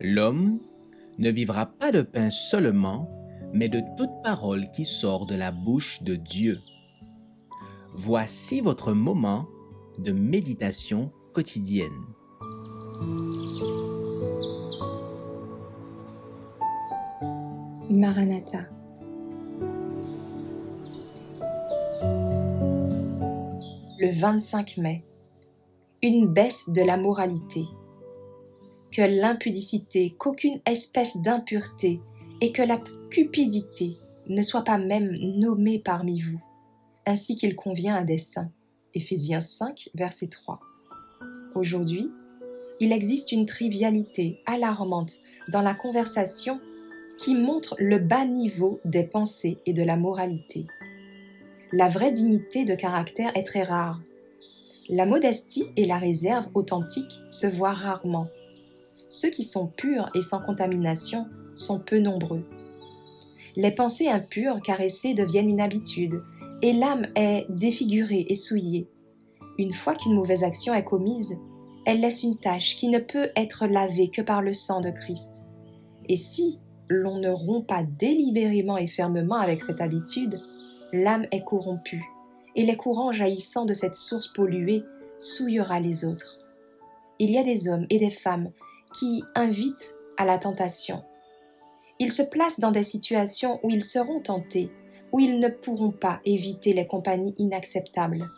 L'homme ne vivra pas de pain seulement, mais de toute parole qui sort de la bouche de Dieu. Voici votre moment de méditation quotidienne. Maranatha. Le 25 mai. Une baisse de la moralité. Que l'impudicité, qu'aucune espèce d'impureté et que la cupidité ne soient pas même nommées parmi vous, ainsi qu'il convient à des saints. Éphésiens 5, verset 3. Aujourd'hui, il existe une trivialité alarmante dans la conversation qui montre le bas niveau des pensées et de la moralité. La vraie dignité de caractère est très rare. La modestie et la réserve authentique se voient rarement. Ceux qui sont purs et sans contamination sont peu nombreux. Les pensées impures caressées deviennent une habitude et l'âme est défigurée et souillée. Une fois qu'une mauvaise action est commise, elle laisse une tache qui ne peut être lavée que par le sang de Christ. Et si l'on ne rompt pas délibérément et fermement avec cette habitude, l'âme est corrompue et les courants jaillissant de cette source polluée souillera les autres. Il y a des hommes et des femmes qui invitent à la tentation. Ils se placent dans des situations où ils seront tentés, où ils ne pourront pas éviter les compagnies inacceptables.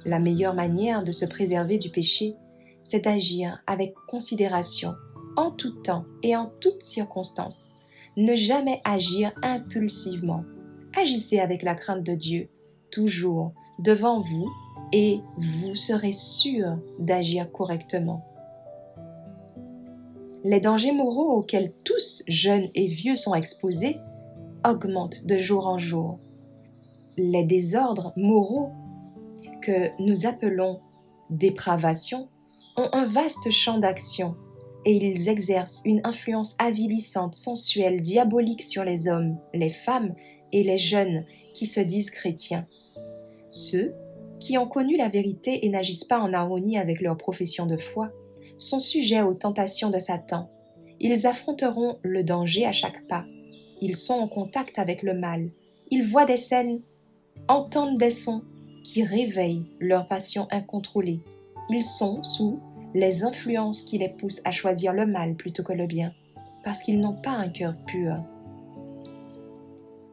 La meilleure manière de se préserver du péché, c'est d'agir avec considération, en tout temps et en toutes circonstances. Ne jamais agir impulsivement. Agissez avec la crainte de Dieu, toujours devant vous, et vous serez sûr d'agir correctement. Les dangers moraux auxquels tous, jeunes et vieux, sont exposés augmentent de jour en jour. Les désordres moraux que nous appelons dépravation ont un vaste champ d'action et ils exercent une influence avilissante, sensuelle, diabolique sur les hommes, les femmes et les jeunes qui se disent chrétiens. Ceux qui ont connu la vérité et n'agissent pas en harmonie avec leur profession de foi sont sujets aux tentations de Satan. Ils affronteront le danger à chaque pas. Ils sont en contact avec le mal. Ils voient des scènes, entendent des sons qui réveillent leur passion incontrôlée. Ils sont sous les influences qui les poussent à choisir le mal plutôt que le bien, parce qu'ils n'ont pas un cœur pur.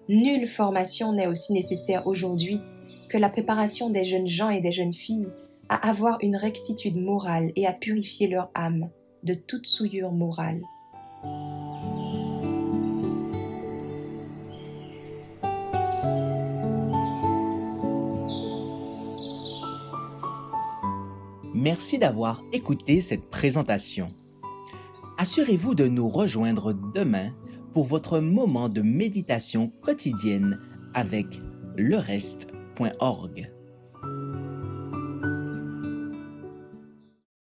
Nulle formation n'est aussi nécessaire aujourd'hui que la préparation des jeunes gens et des jeunes filles à avoir une rectitude morale et à purifier leur âme de toute souillure morale. Merci d'avoir écouté cette présentation. Assurez-vous de nous rejoindre demain pour votre moment de méditation quotidienne avec lereste.org.